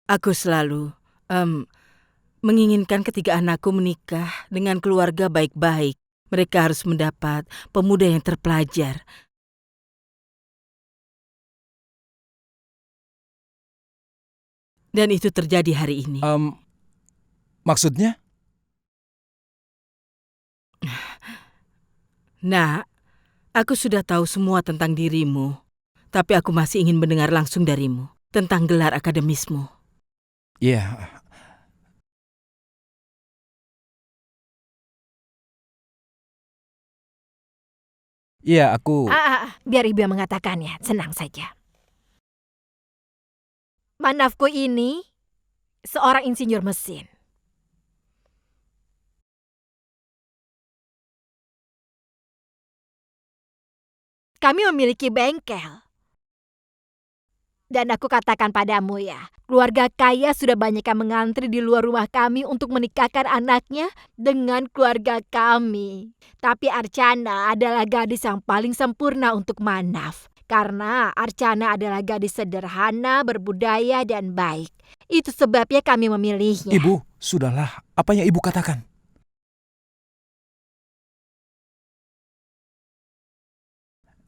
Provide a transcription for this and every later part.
Aku selalu em, menginginkan ketiga anakku menikah dengan keluarga baik-baik. Mereka harus mendapat pemuda yang terpelajar. Dan itu terjadi hari ini. Maksudnya? Nak, aku sudah tahu semua tentang dirimu. Tapi aku masih ingin mendengar langsung darimu tentang gelar akademismu. Iya. Iya, aku... Biar ibu yang mengatakannya, senang saja. Manafku ini seorang insinyur mesin. Kami memiliki bengkel. Dan aku katakan padamu ya, keluarga kaya sudah banyak yang mengantri di luar rumah kami untuk menikahkan anaknya dengan keluarga kami. Tapi Archana adalah gadis yang paling sempurna untuk Manaf. Karena Archana adalah gadis sederhana, berbudaya, dan baik. Itu sebabnya kami memilihnya. Ibu, sudahlah. Apa yang ibu katakan?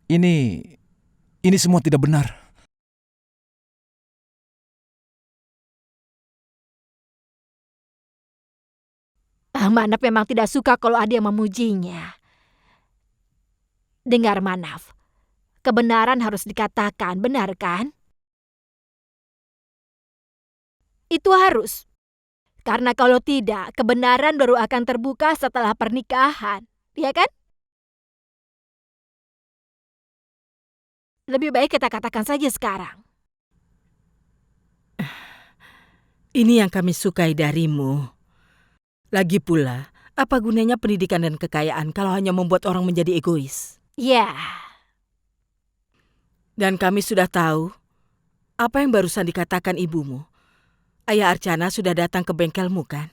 Ini semua tidak benar. Manaf memang tidak suka kalau ada yang memujinya. Dengar Manaf, kebenaran harus dikatakan, benar kan? Itu harus. Karena kalau tidak, kebenaran baru akan terbuka setelah pernikahan. Ya kan? Lebih baik kita katakan saja sekarang. Ini yang kami sukai darimu. Lagi pula, apa gunanya pendidikan dan kekayaan kalau hanya membuat orang menjadi egois? Ya. Dan kami sudah tahu apa yang barusan dikatakan ibumu. Ayah Archana sudah datang ke bengkelmu, kan?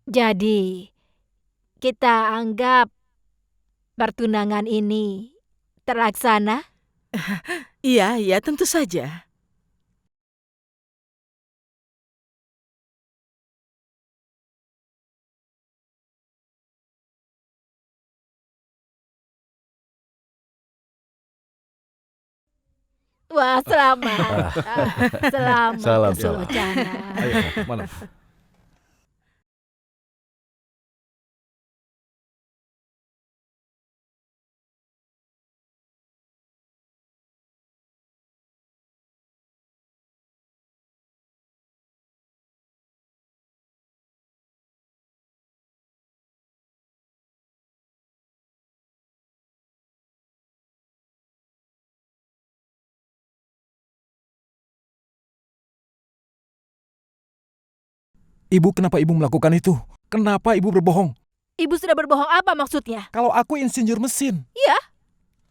Jadi, kita anggap pertunangan ini terlaksana? Iya, tentu saja. Wah, selamat. Selamat, Salam, Sulochana. Ayo, mana? Ibu, kenapa ibu melakukan itu? Kenapa ibu berbohong? Ibu sudah berbohong apa maksudnya? Kalau aku insinyur mesin. Iya,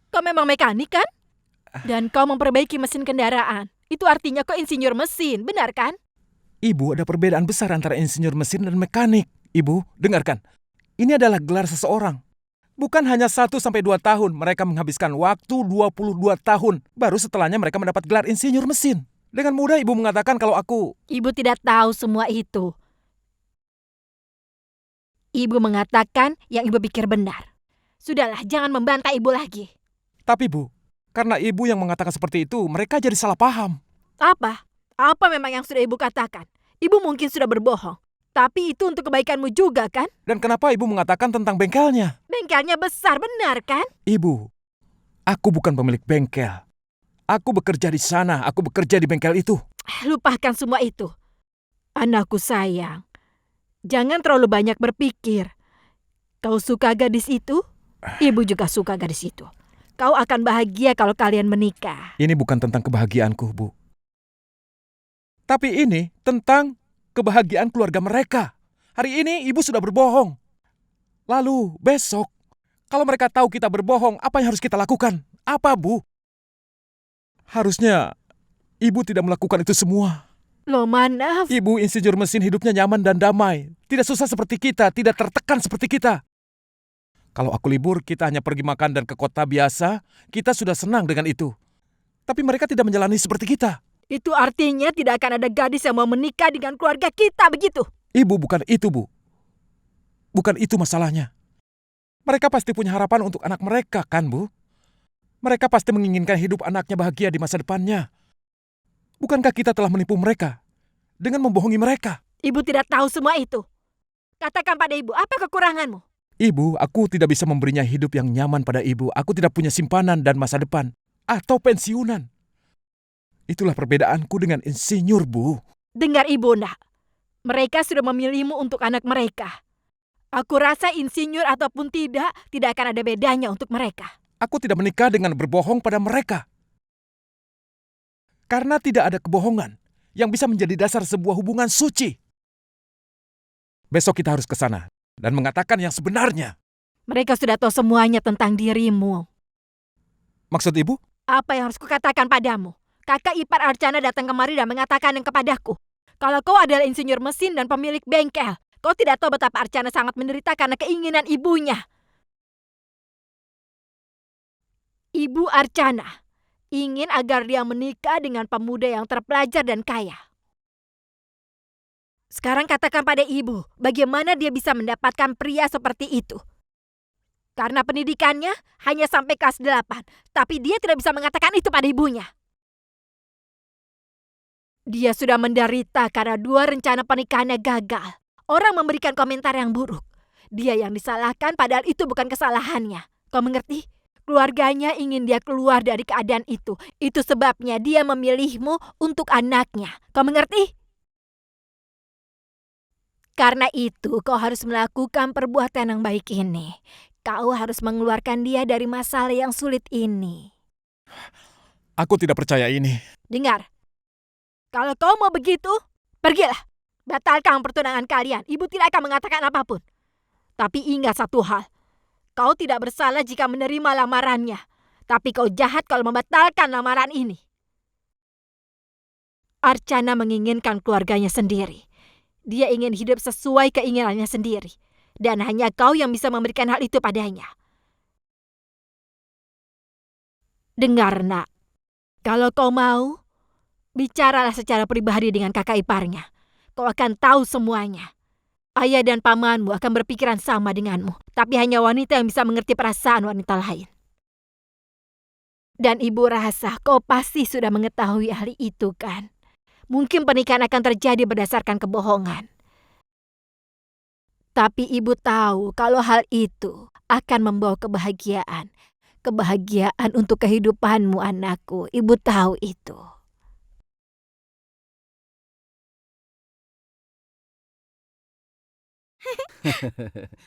kau memang mekanik kan? Dan kau memperbaiki mesin kendaraan. Itu artinya kau insinyur mesin, benar kan? Ibu, ada perbedaan besar antara insinyur mesin dan mekanik. Ibu, dengarkan. Ini adalah gelar seseorang. Bukan hanya 1-2 tahun. Mereka menghabiskan waktu 22 tahun. Baru setelahnya mereka mendapat gelar insinyur mesin. Dengan mudah ibu mengatakan kalau aku... Ibu tidak tahu semua itu. Ibu mengatakan yang ibu pikir benar. Sudahlah, jangan membantah ibu lagi. Tapi Bu, karena ibu yang mengatakan seperti itu, mereka jadi salah paham. Apa? Apa memang yang sudah ibu katakan? Ibu mungkin sudah berbohong. Tapi itu untuk kebaikanmu juga kan? Dan kenapa ibu mengatakan tentang bengkelnya? Bengkelnya besar, benar kan? Ibu, aku bukan pemilik bengkel. Aku bekerja di sana, aku bekerja di bengkel itu. Lupakan semua itu. Anakku sayang, jangan terlalu banyak berpikir. Kau suka gadis itu? Ibu juga suka gadis itu. Kau akan bahagia kalau kalian menikah. Ini bukan tentang kebahagiaanku, Bu. Tapi ini tentang kebahagiaan keluarga mereka. Hari ini ibu sudah berbohong. Lalu besok, kalau mereka tahu kita berbohong, apa yang harus kita lakukan? Apa, Bu? Harusnya ibu tidak melakukan itu semua. Loh, Manaf. Ibu insinyur mesin hidupnya nyaman dan damai. Tidak susah seperti kita, tidak tertekan seperti kita. Kalau aku libur, kita hanya pergi makan dan ke kota biasa, kita sudah senang dengan itu. Tapi mereka tidak menjalani seperti kita. Itu artinya tidak akan ada gadis yang mau menikah dengan keluarga kita, begitu? Ibu, bukan itu, Bu. Bukan itu masalahnya. Mereka pasti punya harapan untuk anak mereka, kan, Bu? Mereka pasti menginginkan hidup anaknya bahagia di masa depannya. Bukankah kita telah menipu mereka dengan membohongi mereka? Ibu tidak tahu semua itu. Katakan pada ibu, apa kekuranganmu? Ibu, aku tidak bisa memberinya hidup yang nyaman pada ibu. Aku tidak punya simpanan dan masa depan. Atau pensiunan. Itulah perbedaanku dengan insinyur, Bu. Dengar ibu, nak. Mereka sudah memilihmu untuk anak mereka. Aku rasa insinyur ataupun tidak akan ada bedanya untuk mereka. Aku tidak menikah dengan berbohong pada mereka. Karena tidak ada kebohongan yang bisa menjadi dasar sebuah hubungan suci. Besok kita harus ke sana dan mengatakan yang sebenarnya. Mereka sudah tahu semuanya tentang dirimu. Maksud ibu? Apa yang harus kukatakan padamu? Kakak ipar Archana datang kemari dan mengatakan yang kepadaku. Kalau kau adalah insinyur mesin dan pemilik bengkel, kau tidak tahu betapa Archana sangat menderita karena keinginan ibunya. Ibu Archana ingin agar dia menikah dengan pemuda yang terpelajar dan kaya. Sekarang katakan pada ibu, bagaimana dia bisa mendapatkan pria seperti itu? Karena pendidikannya hanya sampai kelas 8, tapi dia tidak bisa mengatakan itu pada ibunya. Dia sudah menderita karena 2 rencana pernikahannya gagal. Orang memberikan komentar yang buruk. Dia yang disalahkan padahal itu bukan kesalahannya. Kau mengerti? Keluarganya ingin dia keluar dari keadaan itu. Itu sebabnya dia memilihmu untuk anaknya. Kau mengerti? Karena itu kau harus melakukan perbuatan yang baik ini. Kau harus mengeluarkan dia dari masalah yang sulit ini. Aku tidak percaya ini. Dengar. Kalau kau mau begitu, pergilah. Batalkan pertunangan kalian. Ibu tidak akan mengatakan apapun. Tapi ingat satu hal. Kau tidak bersalah jika menerima lamarannya. Tapi kau jahat kalau membatalkan lamaran ini. Archana menginginkan keluarganya sendiri. Dia ingin hidup sesuai keinginannya sendiri. Dan hanya kau yang bisa memberikan hal itu padanya. Dengar, nak. Kalau kau mau, bicaralah secara pribadi dengan kakak iparnya. Kau akan tahu semuanya. Ayah dan pamanmu akan berpikiran sama denganmu. Tapi hanya wanita yang bisa mengerti perasaan wanita lain. Dan ibu rasa kau pasti sudah mengetahui hal itu, kan? Mungkin pernikahan akan terjadi berdasarkan kebohongan. Tapi ibu tahu kalau hal itu akan membawa kebahagiaan. Kebahagiaan untuk kehidupanmu, anakku. Ibu tahu itu.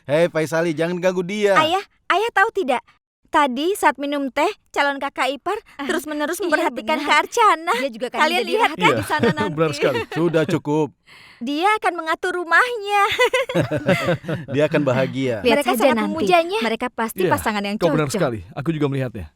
Hei Faisali, jangan ganggu dia. Ayah tahu tidak? Tadi saat minum teh, calon kakak ipar terus-menerus memperhatikan Kak Archana. Dia juga akan Kalian menjadi lihat ratu. kan di sana nanti. Benar sekali. Sudah cukup. Dia akan mengatur rumahnya. Dia akan bahagia. Lihat Mereka saja sangat nanti. memujanya. Mereka pasti Iya, pasangan yang Kau benar cocok. sekali. Aku juga melihatnya.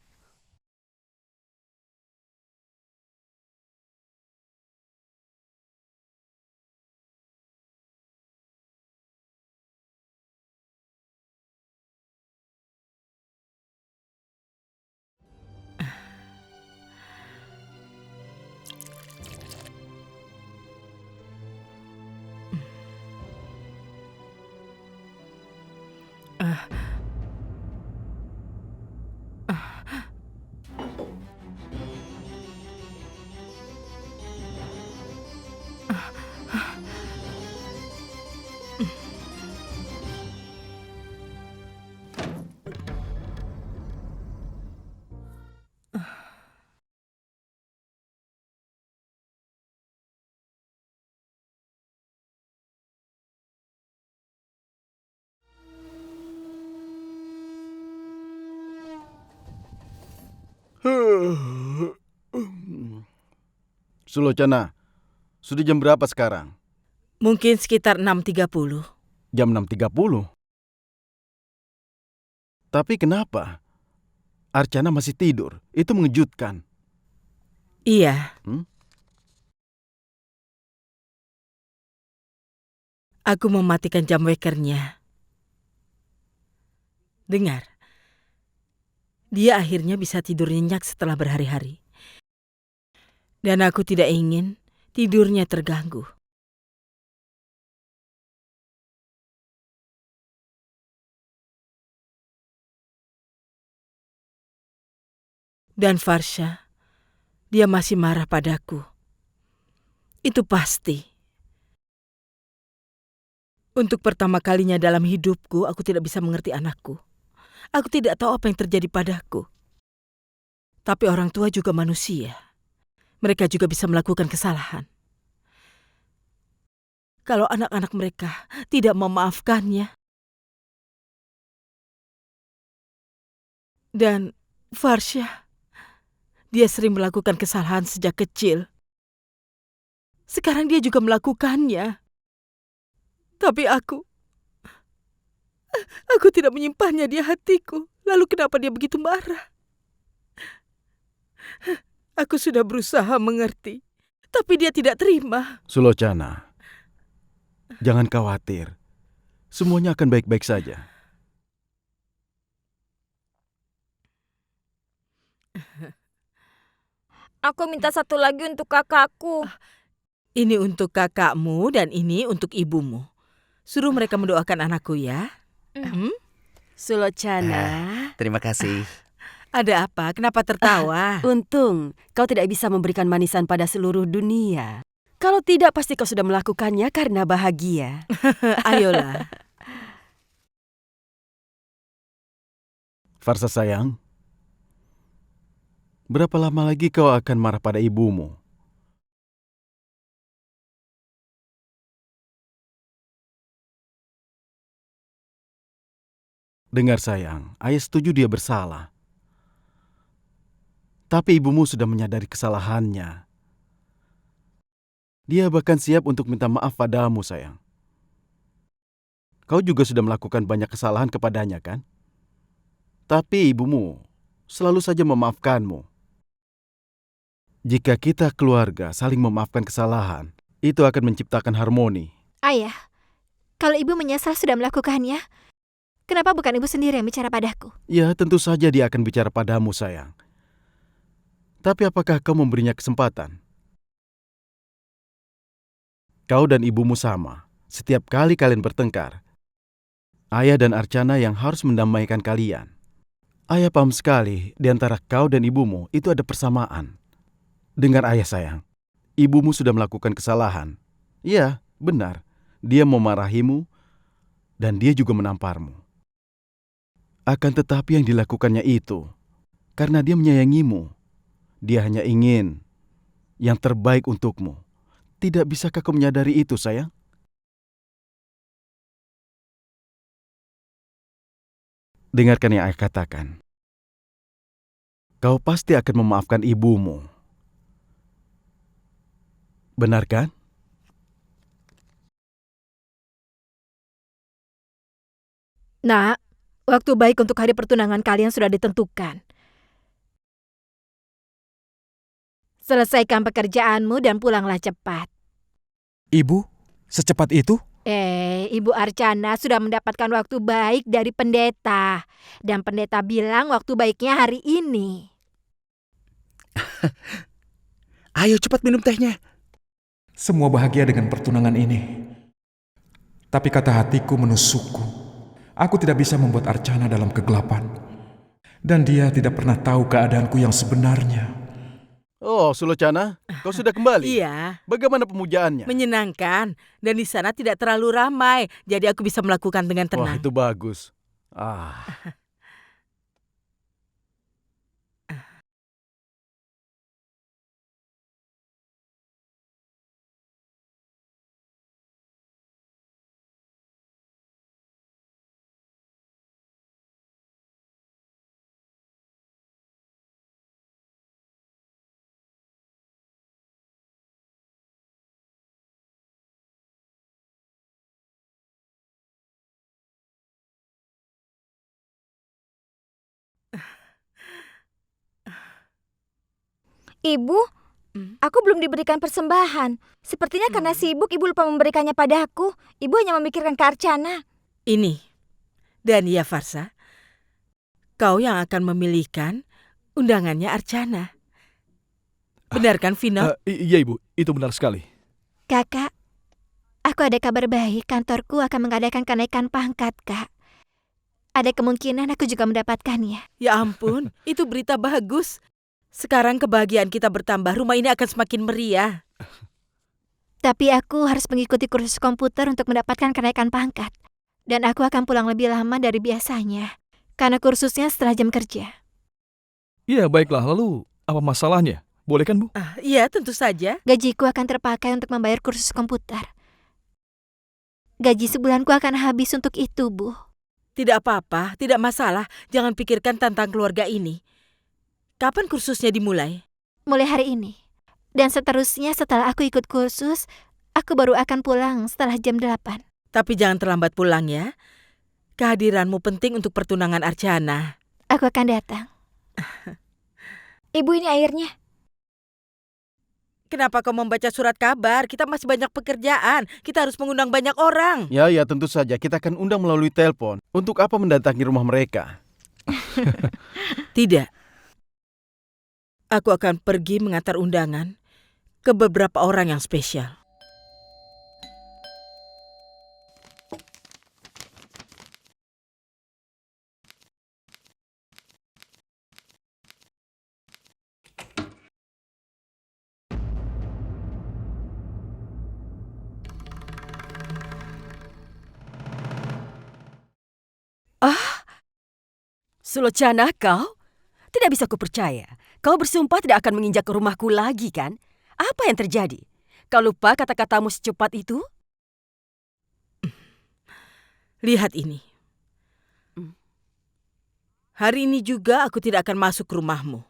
Sulochana, sudah jam berapa sekarang? Mungkin sekitar 6.30. Jam 6.30. Tapi kenapa? Archana masih tidur. Itu mengejutkan. Iya. Aku mematikan jam wakernya. Dengar. Dia akhirnya bisa tidur nyenyak setelah berhari-hari. Dan aku tidak ingin tidurnya terganggu. Dan Farsha, dia masih marah padaku. Itu pasti. Untuk pertama kalinya dalam hidupku, aku tidak bisa mengerti anakku. Aku tidak tahu apa yang terjadi padaku. Tapi orang tua juga manusia. Mereka juga bisa melakukan kesalahan. Kalau anak-anak mereka tidak memaafkannya. Dan Farsha, dia sering melakukan kesalahan sejak kecil. Sekarang dia juga melakukannya. Tapi aku tidak menyimpannya di hatiku. Lalu kenapa dia begitu marah? Aku sudah berusaha mengerti, tapi dia tidak terima. Sulochana, jangan khawatir. Semuanya akan baik-baik saja. Aku minta satu lagi untuk kakakku. Ini untuk kakakmu dan ini untuk ibumu. Suruh mereka mendoakan anakku ya. Sulochana, Terima kasih. Ada apa? Kenapa tertawa? untung kau tidak bisa memberikan manisan pada seluruh dunia. Kalau tidak, pasti kau sudah melakukannya karena bahagia. Ayolah. Farsha sayang, berapa lama lagi kau akan marah pada ibumu? Dengar sayang, ayah setuju dia bersalah. Tapi ibumu sudah menyadari kesalahannya. Dia bahkan siap untuk minta maaf padamu sayang. Kau juga sudah melakukan banyak kesalahan kepadanya kan? Tapi ibumu selalu saja memaafkanmu. Jika kita keluarga saling memaafkan kesalahan, itu akan menciptakan harmoni. Ayah, kalau ibu menyesal sudah melakukannya, kenapa bukan ibu sendiri yang bicara padaku? Ya, tentu saja dia akan bicara padamu, sayang. Tapi apakah kau memberinya kesempatan? Kau dan ibumu sama. Setiap kali kalian bertengkar, ayah dan Archana yang harus mendamaikan kalian. Ayah paham sekali di antara kau dan ibumu itu ada persamaan. Dengar ayah sayang, ibumu sudah melakukan kesalahan. Ya, benar. Dia memarahimu dan dia juga menamparmu. Akan tetapi yang dilakukannya itu karena dia menyayangimu. Dia hanya ingin yang terbaik untukmu. Tidak bisakah kau menyadari itu, sayang? Dengarkan yang ayah katakan. Kau pasti akan memaafkan ibumu. Benar kan? Nak, waktu baik untuk hari pertunangan kalian sudah ditentukan. Selesaikan pekerjaanmu dan pulanglah cepat. Ibu, secepat itu? Ibu Archana sudah mendapatkan waktu baik dari pendeta. Dan pendeta bilang waktu baiknya hari ini. Ayo cepat minum tehnya. Semua bahagia dengan pertunangan ini. Tapi kata hatiku menusukku. Aku tidak bisa membuat Archana dalam kegelapan. Dan dia tidak pernah tahu keadaanku yang sebenarnya. Oh, Sulochana, kau sudah kembali? Iya, Bagaimana pemujaannya? menyenangkan. Dan di sana tidak terlalu ramai. Jadi aku bisa melakukan dengan Wah, tenang. itu bagus. Ibu, aku belum diberikan persembahan. Sepertinya karena sibuk ibu lupa memberikannya padaku. Ibu hanya memikirkan ke Archana. Ini. Dan ya Farsha, kau yang akan memilihkan undangannya Archana. Benar kan, Vino? Iya Ibu, itu benar sekali. Kakak, aku ada kabar baik. Kantorku akan mengadakan kenaikan pangkat, Kak. Ada kemungkinan aku juga mendapatkannya. Ya ampun, itu berita bagus. Sekarang kebahagiaan kita bertambah, rumah ini akan semakin meriah. Tapi aku harus mengikuti kursus komputer untuk mendapatkan kenaikan pangkat. Dan aku akan pulang lebih lama dari biasanya. Karena kursusnya setelah jam kerja. Iya, baiklah. Lalu, apa masalahnya? Boleh kan, Bu? Iya, tentu saja. Gajiku akan terpakai untuk membayar kursus komputer. Gaji sebulanku akan habis untuk itu, Bu. Tidak apa-apa, tidak masalah. Jangan pikirkan tentang keluarga ini. Kapan kursusnya dimulai? Mulai hari ini. Dan seterusnya setelah aku ikut kursus, aku baru akan pulang setelah jam 8. Tapi jangan terlambat pulang ya. Kehadiranmu penting untuk pertunangan Archana. Aku akan datang. Ibu, ini airnya. Kenapa kau membaca surat kabar? Kita masih banyak pekerjaan. Kita harus mengundang banyak orang. Ya, tentu saja. Kita akan undang melalui telepon. Untuk apa mendatangi rumah mereka? Tidak. Aku akan pergi mengantar undangan ke beberapa orang yang spesial. Sulochana, kau? Tidak bisa kupercaya. Kau bersumpah tidak akan menginjak ke rumahku lagi, kan? Apa yang terjadi? Kau lupa kata-katamu secepat itu? Lihat ini. Hari ini juga aku tidak akan masuk ke rumahmu.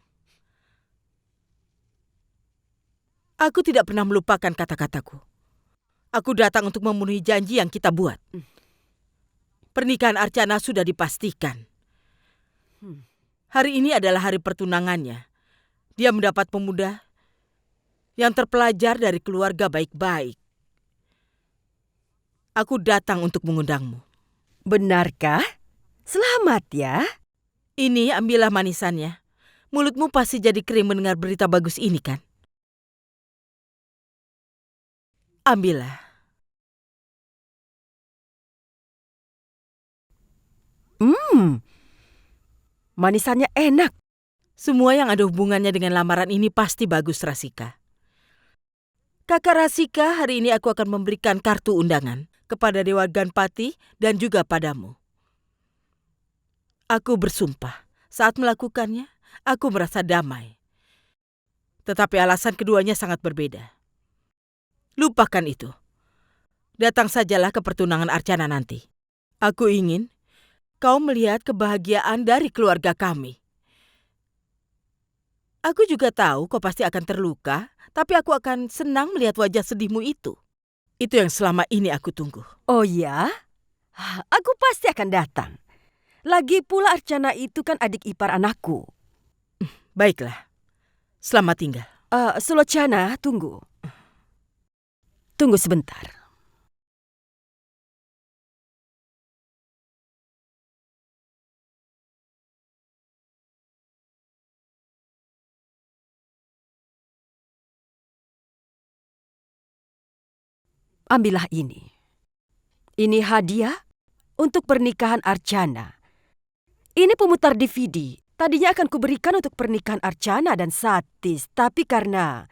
Aku tidak pernah melupakan kata-kataku. Aku datang untuk memenuhi janji yang kita buat. Pernikahan Archana sudah dipastikan. Hari ini adalah hari pertunangannya. Dia mendapat pemuda yang terpelajar dari keluarga baik-baik. Aku datang untuk mengundangmu. Benarkah? Selamat ya. Ini ambillah manisannya. Mulutmu pasti jadi kering mendengar berita bagus ini kan? Ambillah. Manisannya enak. Semua yang ada hubungannya dengan lamaran ini pasti bagus, Rasika. Kakak Rasika, hari ini aku akan memberikan kartu undangan kepada Dewa Ganpati dan juga padamu. Aku bersumpah, saat melakukannya, aku merasa damai. Tetapi alasan keduanya sangat berbeda. Lupakan itu. Datang sajalah ke pertunangan Archana nanti. Aku ingin kau melihat kebahagiaan dari keluarga kami. Aku juga tahu kau pasti akan terluka, tapi aku akan senang melihat wajah sedihmu itu. Itu yang selama ini aku tunggu. Oh ya? Aku pasti akan datang. Lagi pula Archana itu kan adik ipar anakku. Baiklah. Selamat tinggal. Sulochana, tunggu. Tunggu sebentar. Ambillah ini. Ini hadiah untuk pernikahan Archana. Ini pemutar DVD. Tadinya akan kuberikan untuk pernikahan Archana dan Satis. Tapi karena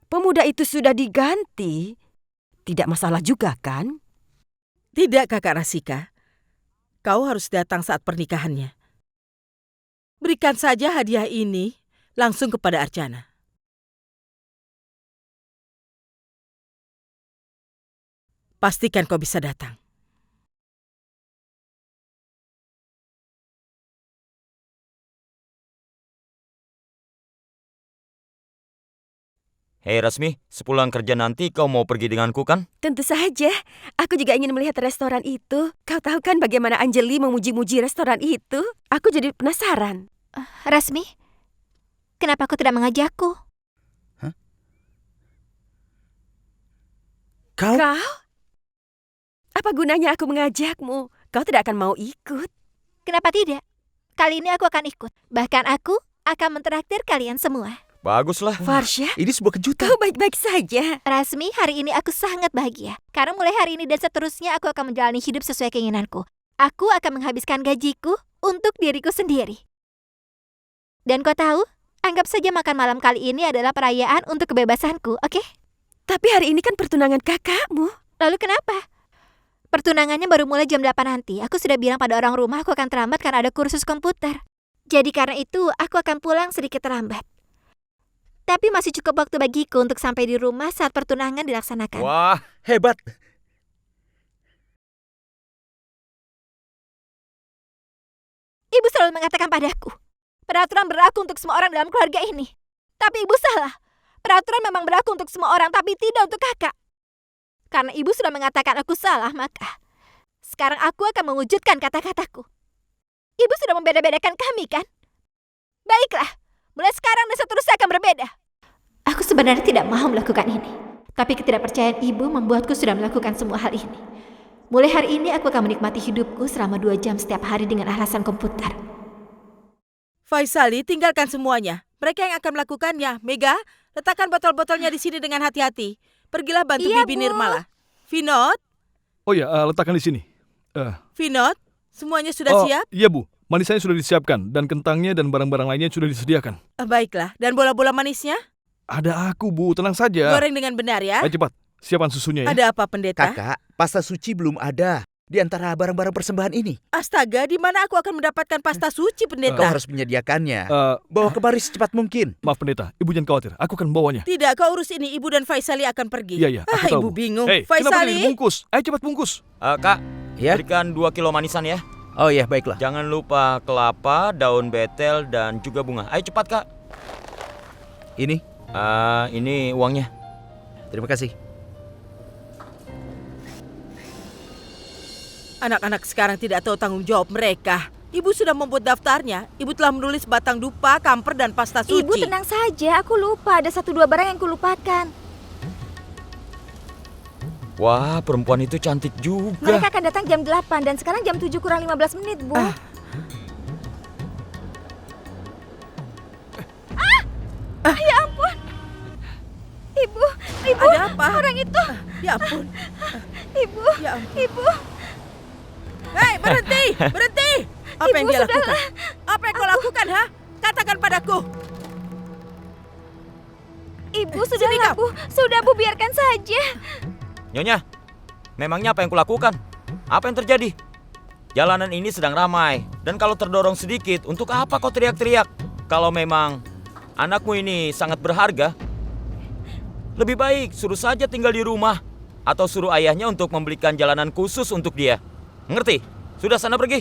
pemuda itu sudah diganti, tidak masalah juga kan? Tidak, Kakak Rasika. Kau harus datang saat pernikahannya. Berikan saja hadiah ini langsung kepada Archana. Pastikan kau bisa datang. Hei Rasmi, sepulang kerja nanti kau mau pergi denganku kan? Tentu saja. Aku juga ingin melihat restoran itu. Kau tahu kan bagaimana Anjali memuji-muji restoran itu? Aku jadi penasaran. Rasmi, kenapa kau tidak mengajakku? Kau? Apa gunanya aku mengajakmu? Kau tidak akan mau ikut. Kenapa tidak? Kali ini aku akan ikut. Bahkan aku akan mentraktir kalian semua. Baguslah. Farsha, Ini sebuah kejutan. kau baik-baik saja. Rasmi, hari ini aku sangat bahagia. Karena mulai hari ini dan seterusnya aku akan menjalani hidup sesuai keinginanku. Aku akan menghabiskan gajiku untuk diriku sendiri. Dan kau tahu, anggap saja makan malam kali ini adalah perayaan untuk kebebasanku, oke? Tapi hari ini kan pertunangan kakakmu. Lalu kenapa? Pertunangannya baru mulai jam 8 nanti. Aku sudah bilang pada orang rumah aku akan terlambat karena ada kursus komputer. Jadi karena itu, aku akan pulang sedikit terlambat. Tapi masih cukup waktu bagiku untuk sampai di rumah saat pertunangan dilaksanakan. Wah, hebat. Ibu selalu mengatakan padaku, peraturan berlaku untuk semua orang dalam keluarga ini. Tapi ibu salah. Peraturan memang berlaku untuk semua orang, tapi tidak untuk kakak. Karena ibu sudah mengatakan aku salah, maka sekarang aku akan mewujudkan kata-kataku. Ibu sudah membeda-bedakan kami, kan? Baiklah, mulai sekarang dan seterusnya akan berbeda. Aku sebenarnya tidak mau melakukan ini. Tapi ketidakpercayaan ibu membuatku sudah melakukan semua hal ini. Mulai hari ini aku akan menikmati hidupku selama 2 jam setiap hari dengan alasan komputer. Faisali, tinggalkan semuanya. Mereka yang akan melakukannya. Mega, letakkan botol-botolnya di sini dengan hati-hati. Pergilah bantu Iya, Bibi Bu. Nirmala. Vinod, Oh ya, letakkan di sini. Vinod, semuanya sudah Oh, siap? iya Bu, manisannya sudah disiapkan dan kentangnya dan barang-barang lainnya sudah disediakan. Baiklah, dan bola-bola manisnya? Ada aku Bu, tenang saja. Goreng dengan benar ya. Ayo cepat, siapkan susunya ya. Ada apa, pendeta? Kakak, pasta suci belum ada di antara barang-barang persembahan ini. Astaga, di mana aku akan mendapatkan pasta suci, Kau pendeta? harus menyediakannya. Eh, Bawa kemari secepat mungkin. maaf pendeta, ibu jangan khawatir, aku akan membawanya. Tidak, kau urus ini. Ibu dan Faisali akan pergi. Iya, aku tahu Ibu Bu. bingung. Hei, kenapa Faisali, dibungkus? Ayo cepat bungkus. Kak, Ya? berikan 2 kilo manisan ya. Oh ya, baiklah. Jangan lupa kelapa, daun betel, dan juga bunga. Ayo cepat, Kak. Ini, Ini uangnya. terima kasih. anak-anak sekarang tidak tahu tanggung jawab mereka. Ibu sudah membuat daftarnya. Ibu telah menulis batang dupa, kamper, dan pasta suci. Ibu tenang saja, aku lupa. Ada 1-2 barang yang kulupakan. Wah, perempuan itu cantik juga. Mereka akan datang jam 8 dan sekarang jam 7 kurang 15 menit, Bu. Ya ampun. Ibu, Ada apa? orang itu. Ya ampun. Ibu, Ya ampun. ibu. Hei, berhenti! Berhenti! Apa yang Ibu, dia sudahlah. lakukan? Apa yang kau lakukan, ha? Katakan padaku. Ibu, sudahlah, Bu. Sudah, Bu, biarkan saja. Nyonya, memangnya apa yang kulakukan? Apa yang terjadi? Jalanan ini sedang ramai, dan kalau terdorong sedikit, untuk apa kau teriak-teriak? Kalau memang anakmu ini sangat berharga, lebih baik suruh saja tinggal di rumah, atau suruh ayahnya untuk membelikan jalanan khusus untuk dia. Mengerti? Sudah, sana pergi.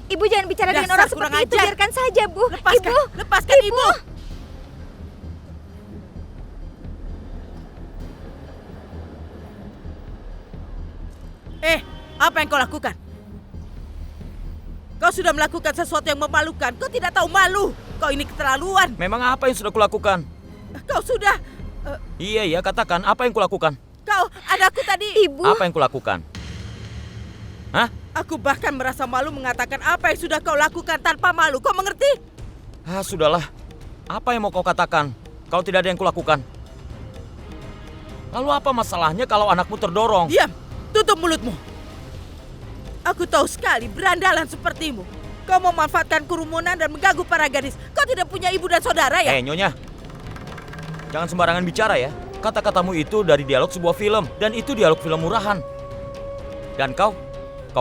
Ibu jangan bicara dengan Dasar orang kurang seperti itu. ajar. Biarkan saja, Bu. Lepaskan, Ibu, lepaskan ibu. Apa yang kau lakukan? Kau sudah melakukan sesuatu yang memalukan. Kau tidak tahu malu. Kau ini keterlaluan. Memang apa yang sudah kulakukan? Kau sudah... Iya, katakan apa yang kulakukan? Kau, anakku tadi... Ibu. Apa yang kulakukan? Hah? Aku bahkan merasa malu mengatakan apa yang sudah kau lakukan tanpa malu. Kau mengerti? Sudahlah. Apa yang mau kau katakan? Kalau tidak ada yang kulakukan. Lalu apa masalahnya kalau anakmu terdorong? Diam. Tutup mulutmu. Aku tahu sekali berandalan sepertimu. Kau memanfaatkan kerumunan dan mengganggu para gadis. Kau tidak punya ibu dan saudara ya? Nyonya. Jangan sembarangan bicara ya. Kata-katamu itu dari dialog sebuah film. Dan itu dialog film murahan. Dan kau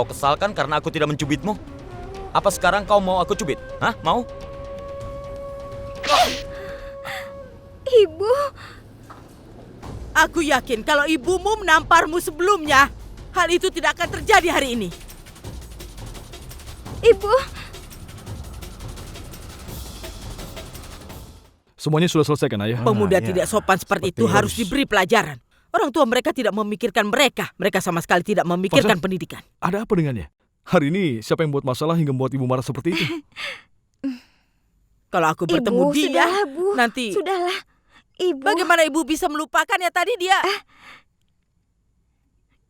kesalkan karena aku tidak mencubitmu? Apa sekarang kau mau aku cubit? Hah? Mau? Ibu. Aku yakin kalau ibumu menamparmu sebelumnya, hal itu tidak akan terjadi hari ini. Ibu. Semuanya sudah selesai kan ayah? Pemuda ya. tidak sopan seperti itu Seperti harus harus. diberi pelajaran. Orang tua mereka tidak memikirkan mereka. Mereka sama sekali tidak memikirkan Masa? pendidikan. Ada apa dengannya? Hari ini siapa yang buat masalah hingga membuat ibu marah seperti itu? Kalau aku bertemu Ibu, dia, sudahlah, Bu. nanti Sudahlah. Ibu. bagaimana ibu bisa melupakannya tadi dia?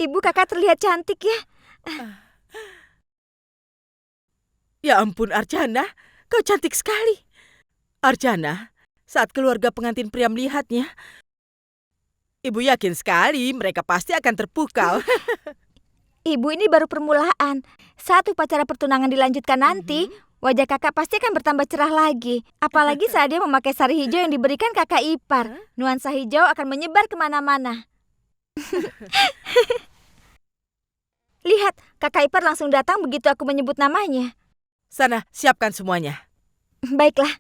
Ibu, kakak terlihat cantik ya. Ya ampun Archana, kau cantik sekali. Archana, saat keluarga pengantin pria melihatnya, ibu yakin sekali mereka pasti akan terpukau. Ibu, ini baru permulaan. Saat upacara pertunangan dilanjutkan nanti, wajah kakak pasti akan bertambah cerah lagi. Apalagi saat dia memakai sari hijau yang diberikan kakak ipar. Nuansa hijau akan menyebar kemana-mana. Lihat, kakak ipar langsung datang begitu aku menyebut namanya. Sana, siapkan semuanya. Baiklah.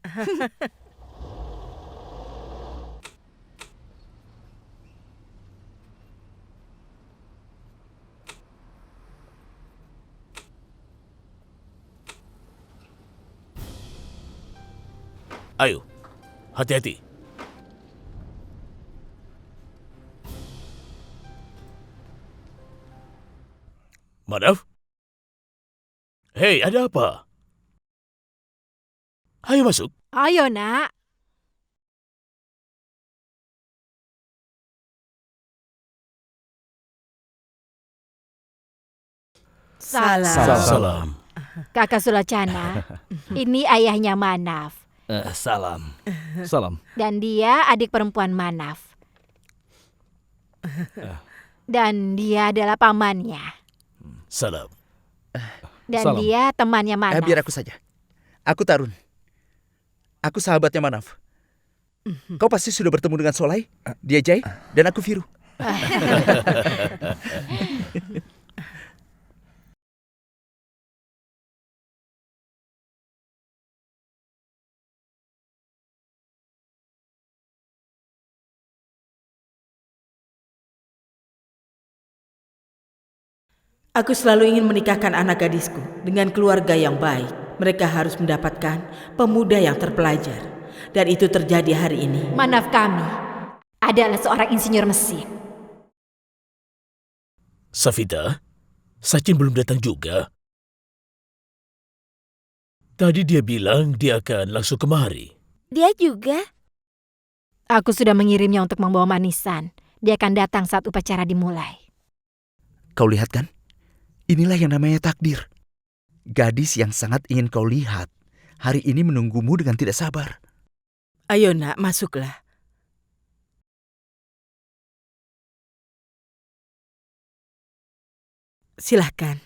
Ayo, hati-hati. Manaf? Hei, ada apa? Ayo masuk. Ayo, Nak. Salam. Kakak Sulacana, ini ayahnya Manaf. Salam. Salam. Dan dia adik perempuan Manaf. Dan dia adalah pamannya. Salam. Dan Salam. dia temannya Manaf. Biar aku saja. Aku Tarun. Aku sahabatnya Manaf. Kau pasti sudah bertemu dengan Solai, dia Jai, dan aku Viru. Aku selalu ingin menikahkan anak gadisku dengan keluarga yang baik. Mereka harus mendapatkan pemuda yang terpelajar. Dan itu terjadi hari ini. Manaf kami adalah seorang insinyur mesin. Safita, Sachin belum datang juga. Tadi dia bilang dia akan langsung kemari. Dia juga. Aku sudah mengirimnya untuk membawa manisan. Dia akan datang saat upacara dimulai. Kau lihat kan? Inilah yang namanya takdir. Gadis yang sangat ingin kau lihat hari ini menunggumu dengan tidak sabar. Ayo nak, masuklah. Silahkan.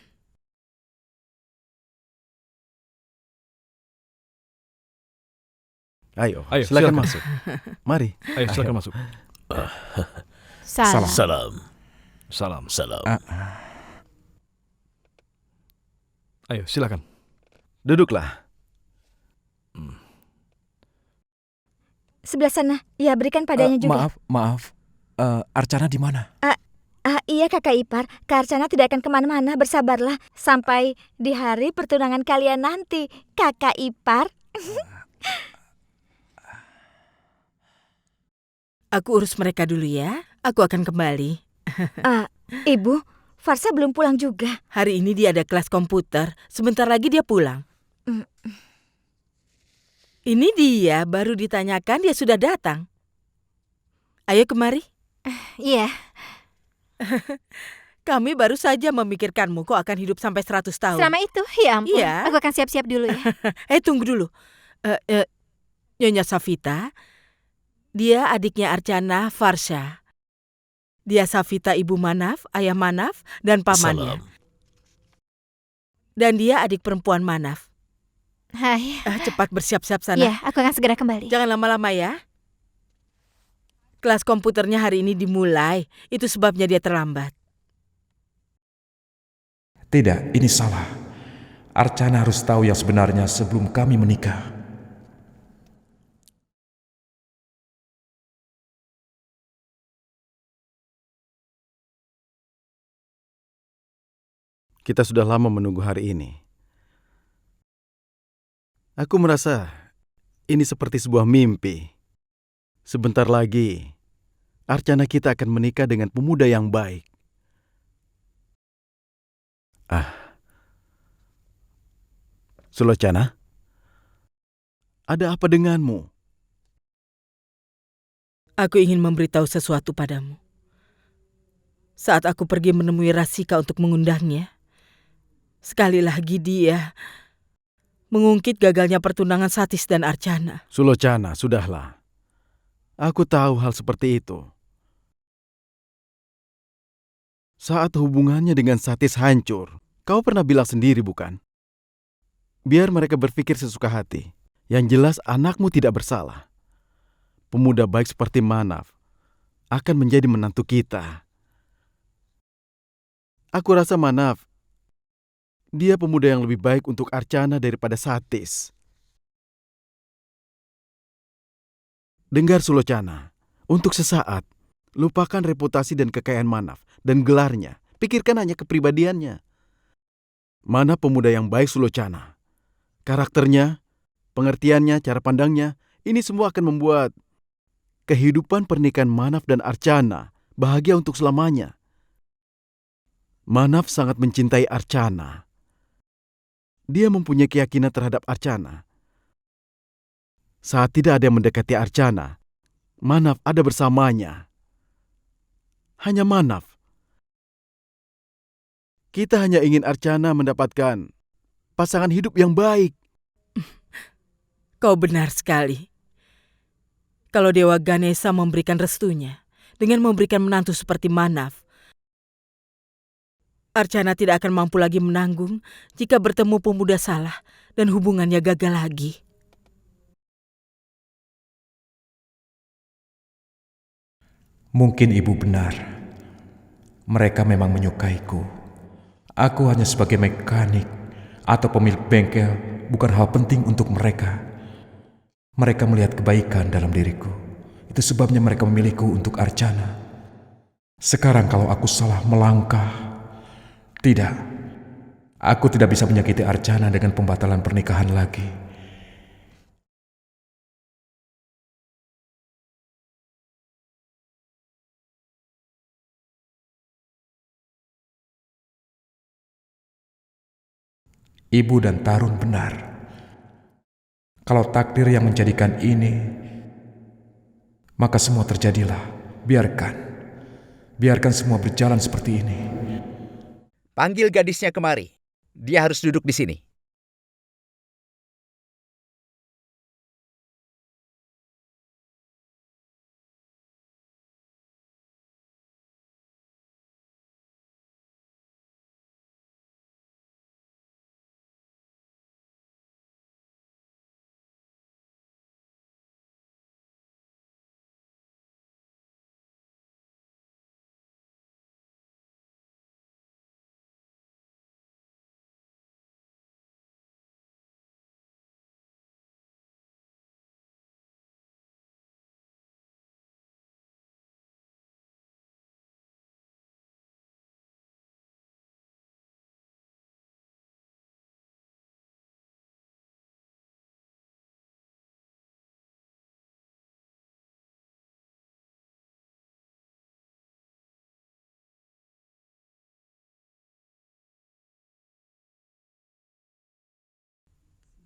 Ayo, Ayo, silakan silakan. masuk. Mari. Ayo, silakan masuk. Salam. Salam. Salam. Salam. Ayo, silakan. Duduklah. Sebelah sana. Ya, berikan padanya juga. Maaf. Archana di mana? Iya kakak ipar, Kak Archana tidak akan kemana-mana, bersabarlah sampai di hari pertunangan kalian nanti, kakak ipar. Aku urus mereka dulu ya. Aku akan kembali. Ibu, Farsa belum pulang juga. Hari ini dia ada kelas komputer. Sebentar lagi dia pulang. Ini dia, baru ditanyakan dia sudah datang. Ayo kemari. Iya. Kami baru saja memikirkanmu kau akan hidup sampai 100 tahun. Selama itu, ya ampun. Iya. Aku akan siap-siap dulu ya. Tunggu dulu. Nyonya Safita, dia adiknya Archana Farsha. Dia Safita ibu Manaf, ayah Manaf, dan pamannya. Salam. Dan dia adik perempuan Manaf. Hai. Cepat bersiap-siap sana. Iya, aku akan segera kembali. Jangan lama-lama ya. Kelas komputernya hari ini dimulai. Itu sebabnya dia terlambat. Tidak, ini salah. Archana harus tahu yang sebenarnya sebelum kami menikah. Kita sudah lama menunggu hari ini. Aku merasa ini seperti sebuah mimpi. Sebentar lagi, Archana kita akan menikah dengan pemuda yang baik. Sulocana, ada apa denganmu? Aku ingin memberitahu sesuatu padamu. Saat aku pergi menemui Rasika untuk mengundangnya, sekali lagi dia mengungkit gagalnya pertunangan Satis dan Archana. Sulocana, sudahlah. Aku tahu hal seperti itu. Saat hubungannya dengan Satis hancur, kau pernah bilang sendiri bukan? Biar mereka berpikir sesuka hati. Yang jelas anakmu tidak bersalah. Pemuda baik seperti Manaf akan menjadi menantu kita. Aku rasa Manaf, dia pemuda yang lebih baik untuk Archana daripada Satis. Dengar Sulocana, untuk sesaat, lupakan reputasi dan kekayaan Manaf dan gelarnya. Pikirkan hanya kepribadiannya. Manaf pemuda yang baik Sulocana. Karakternya, pengertiannya, cara pandangnya, ini semua akan membuat kehidupan pernikahan Manaf dan Archana bahagia untuk selamanya. Manaf sangat mencintai Archana. Dia mempunyai keyakinan terhadap Archana. Saat tidak ada yang mendekati Archana, Manaf ada bersamanya. Hanya Manaf. Kita hanya ingin Archana mendapatkan pasangan hidup yang baik. Kau benar sekali. Kalau Dewa Ganesha memberikan restunya dengan memberikan menantu seperti Manaf, Archana tidak akan mampu lagi menanggung jika bertemu pemuda salah dan hubungannya gagal lagi. Mungkin ibu benar. Mereka memang menyukaiku. Aku hanya sebagai mekanik atau pemilik bengkel bukan hal penting untuk mereka. Mereka melihat kebaikan dalam diriku. Itu sebabnya mereka memilihku untuk Archana. Sekarang kalau aku salah melangkah, tidak. Aku tidak bisa menyakiti Archana dengan pembatalan pernikahan lagi. Ibu dan Tarun benar. Kalau takdir yang menjadikan ini, maka semua terjadilah. Biarkan semua berjalan seperti ini. Panggil gadisnya kemari. Dia harus duduk di sini.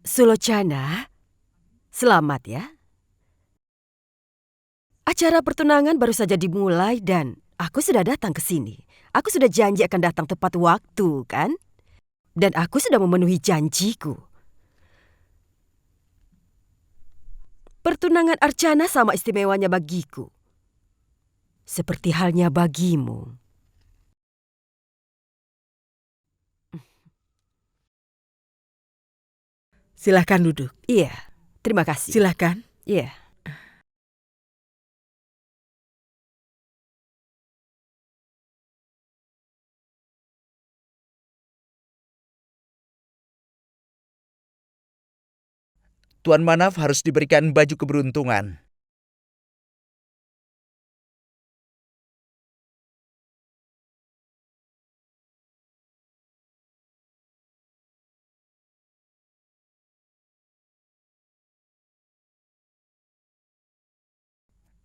Sulocana, selamat ya. Acara pertunangan baru saja dimulai dan aku sudah datang ke sini. Aku sudah janji akan datang tepat waktu, kan? Dan aku sudah memenuhi janjiku. Pertunangan Archana sama istimewanya bagiku. Seperti halnya bagimu. Silahkan duduk. Iya, terima kasih. Silahkan. Iya. Tuan Manaf harus diberikan baju keberuntungan.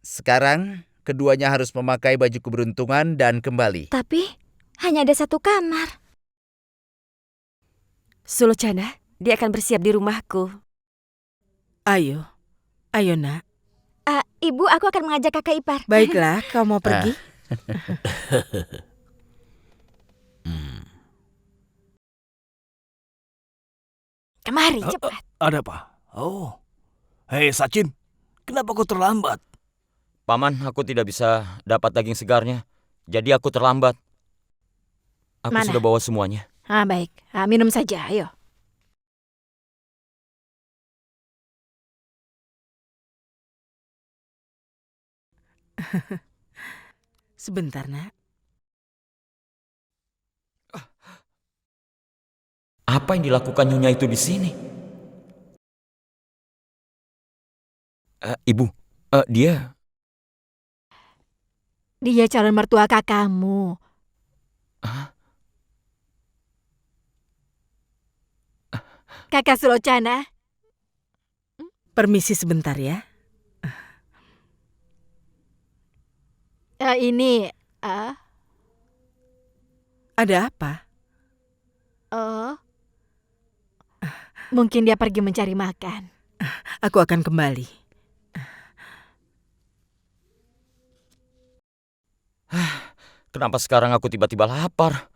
Sekarang, keduanya harus memakai baju keberuntungan dan kembali. Tapi hanya ada satu kamar. Sulocana, dia akan bersiap di rumahku. Ayo nak. Ibu, aku akan mengajak kakak ipar. Baiklah, kau mau pergi? Kemari, cepat. Ada apa? Oh, hei Sachin, kenapa kau terlambat? Paman, aku tidak bisa dapat daging segarnya. Jadi aku terlambat. Aku Mana? sudah bawa semuanya. Baik. Minum saja, ayo. Sebentar, Nak. Apa yang dilakukan Nyonya itu di sini? Ibu, dia... Dia calon mertua kakakmu. Kakak Sulocana. Permisi sebentar ya. Ini... Ada apa? Mungkin dia pergi mencari makan. Aku akan kembali. Kenapa sekarang aku tiba-tiba lapar?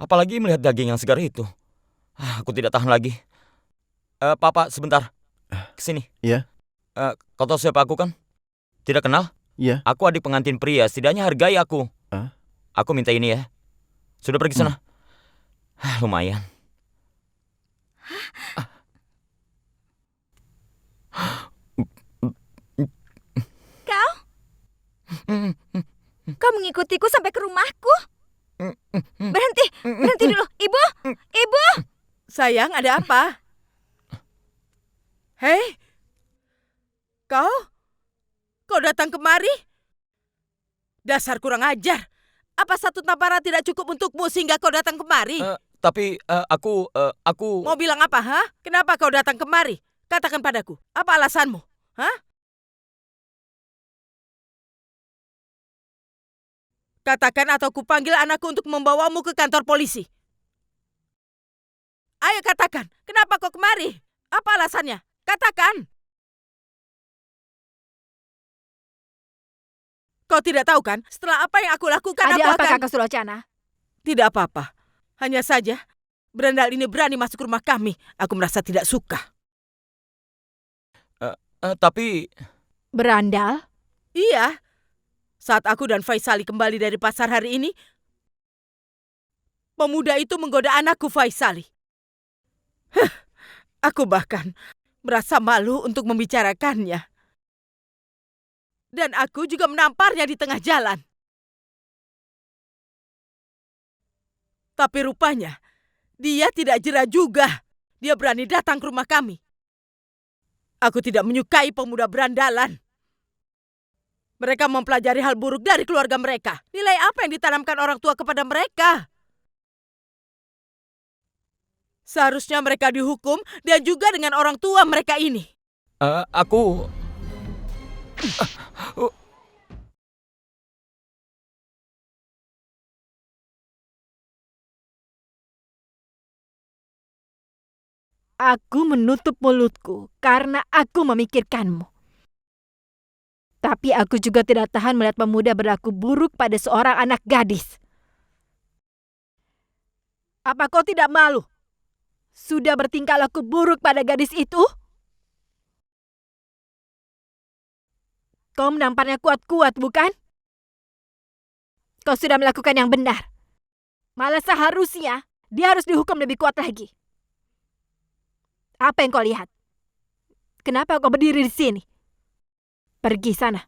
Apalagi melihat daging yang segar itu. Aku tidak tahan lagi. Papa, sebentar. Kesini. Iya? Kau tahu siapa aku kan? Tidak kenal? Iya. Aku adik pengantin pria, setidaknya hargai aku. Aku minta ini ya. Sudah pergi sana. Lumayan. Kau? Kau mengikutiku sampai ke rumahku? Berhenti, berhenti dulu. Ibu, ibu. Sayang, ada apa? Hei, kau datang kemari? Dasar kurang ajar. Apa satu tamparan tidak cukup untukmu sehingga kau datang kemari? Tapi aku... Mau bilang apa, ha? Kenapa kau datang kemari? Katakan padaku, apa alasanmu? Hah? Katakan atau kupanggil anakku untuk membawamu ke kantor polisi. Ayo katakan, kenapa kau kemari? Apa alasannya? Katakan. Kau tidak tahu kan, setelah apa yang aku lakukan Ada aku apa, akan... Kakak Sulocana? Tidak apa-apa. Hanya saja, berandal ini berani masuk rumah kami. Aku merasa tidak suka. Tapi... Berandal? Iya. Saat aku dan Faisali kembali dari pasar hari ini, pemuda itu menggoda anakku Faisali. Aku bahkan merasa malu untuk membicarakannya. Dan aku juga menamparnya di tengah jalan. Tapi rupanya, dia tidak jera juga. Dia berani datang ke rumah kami. Aku tidak menyukai pemuda berandalan. Mereka mempelajari hal buruk dari keluarga mereka. Nilai apa yang ditanamkan orang tua kepada mereka? Seharusnya mereka dihukum dan juga dengan orang tua mereka ini. Aku... Aku menutup mulutku karena aku memikirkanmu. Tapi aku juga tidak tahan melihat pemuda berlaku buruk pada seorang anak gadis. Apa kau tidak malu? Sudah bertingkah laku buruk pada gadis itu? Kau menamparnya kuat-kuat, bukan? Kau sudah melakukan yang benar. Malah seharusnya dia harus dihukum lebih kuat lagi. Apa yang kau lihat? Kenapa kau berdiri di sini? Pergi sana.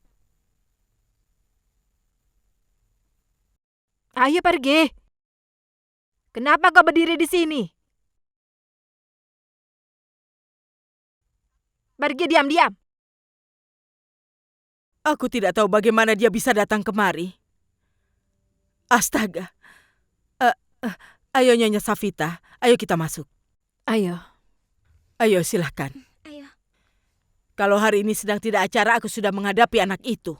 Ayo pergi. Kenapa kau berdiri di sini? Pergi diam-diam. Aku tidak tahu bagaimana dia bisa datang kemari. Astaga. Ayo Nyonya Safita, ayo kita masuk. Ayo. Ayo silahkan. Ayo. Kalau hari ini sedang tidak acara, aku sudah menghadapi anak itu.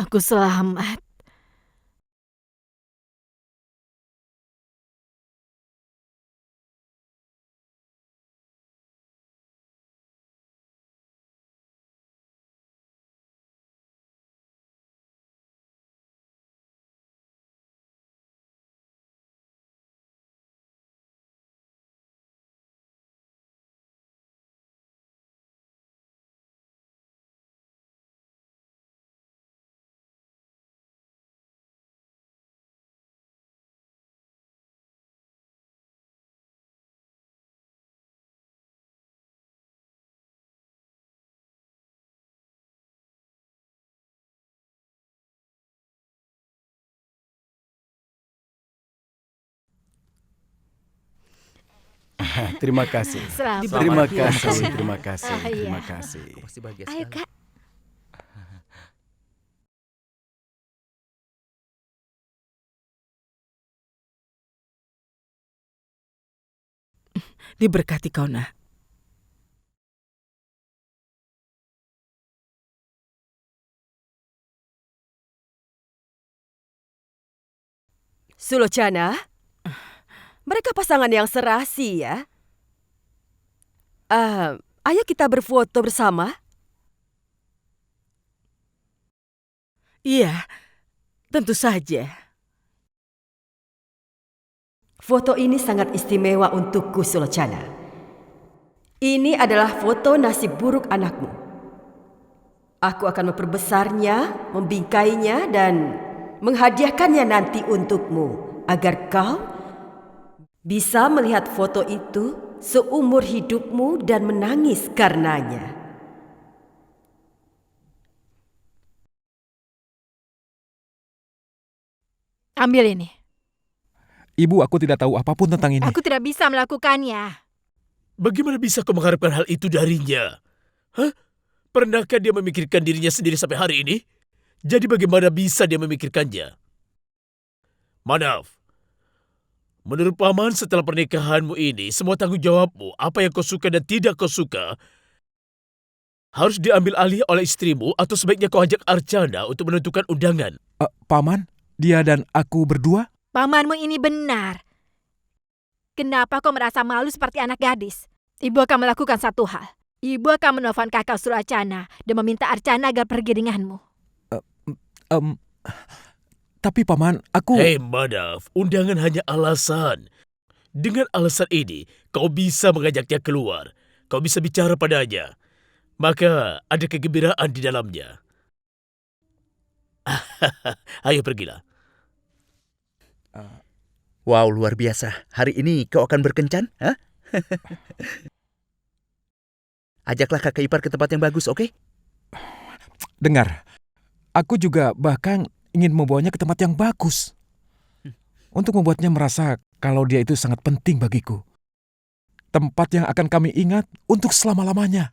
Aku selamat. Terima kasih. Selamat. Terima Selamat. kasih. Terima kasih. Ah, iya. Terima kasih. Pasti bahagia Ayo sekali. Kak. Diberkati kau, nak. Sulochana, mereka pasangan yang serasi ya. Ayo kita berfoto bersama. Iya, tentu saja. Foto ini sangat istimewa untukku, Sulochana. Ini adalah foto nasib buruk anakmu. Aku akan memperbesarnya, membingkainya, dan menghadiahkannya nanti untukmu, agar kau bisa melihat foto itu seumur hidupmu dan menangis karenanya. Ambil ini. Ibu, aku tidak tahu apapun tentang ini. Aku tidak bisa melakukannya. Bagaimana bisa kau mengharapkan hal itu darinya? Hah? Pernahkah dia memikirkan dirinya sendiri sampai hari ini? Jadi bagaimana bisa dia memikirkannya? Manaf, menurut Paman setelah pernikahanmu ini, semua tanggung jawabmu, apa yang kau suka dan tidak kau suka, harus diambil alih oleh istrimu atau sebaiknya kau ajak Archana untuk menentukan undangan. Paman, dia dan aku berdua? Pamanmu ini benar. Kenapa kau merasa malu seperti anak gadis? Ibu akan melakukan satu hal. Ibu akan menelpon kakak Sulochana dan meminta Archana agar pergi denganmu. Tapi Paman, aku... Hei Manaf, undangan hanya alasan. Dengan alasan ini, kau bisa mengajaknya keluar. Kau bisa bicara padanya. Maka ada kegembiraan di dalamnya. Ayo pergilah. Wow, luar biasa. Hari ini kau akan berkencan? Hah? Ajaklah kakak ipar ke tempat yang bagus, oke? Dengar, aku juga bahkan ingin membawanya ke tempat yang bagus. Untuk membuatnya merasa kalau dia itu sangat penting bagiku. Tempat yang akan kami ingat untuk selama-lamanya.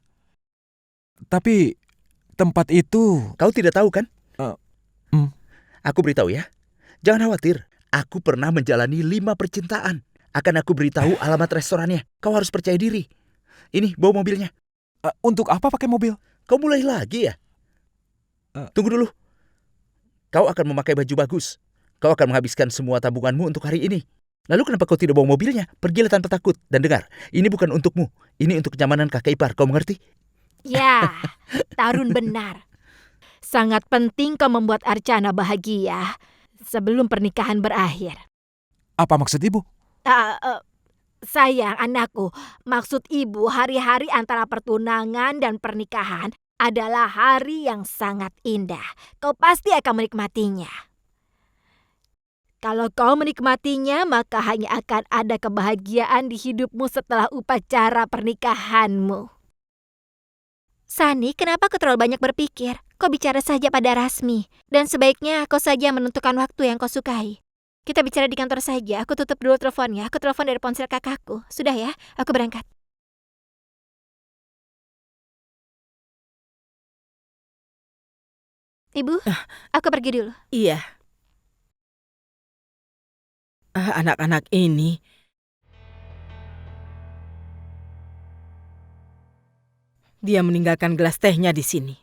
Tapi tempat itu... Kau tidak tahu kan? Hmm. Aku beritahu ya. Jangan khawatir. Aku pernah menjalani 5 percintaan. Akan aku beritahu alamat restorannya. Kau harus percaya diri. Ini, bawa mobilnya. Untuk apa pakai mobil? Kau mulai lagi ya? Tunggu dulu. Kau akan memakai baju bagus. Kau akan menghabiskan semua tabunganmu untuk hari ini. Lalu kenapa kau tidak bawa mobilnya? Pergilah tanpa takut. Dan dengar, ini bukan untukmu. Ini untuk kenyamanan kakak ipar. Kau mengerti? Ya, Tarun benar. Sangat penting kau membuat Archana bahagia sebelum pernikahan berakhir. Apa maksud ibu? Sayang anakku, maksud ibu hari-hari antara pertunangan dan pernikahan adalah hari yang sangat indah. Kau pasti akan menikmatinya. Kalau kau menikmatinya, maka hanya akan ada kebahagiaan di hidupmu setelah upacara pernikahanmu. Sani, kenapa kau terlalu banyak berpikir? Kau bicara saja pada Rasmi. Dan sebaiknya kau saja menentukan waktu yang kau sukai. Kita bicara di kantor saja. Aku tutup dulu teleponnya. Aku telepon dari ponsel kakakku. Sudah ya, aku berangkat. Ibu, aku pergi dulu. Iya. Anak-anak ini... Dia meninggalkan gelas tehnya di sini.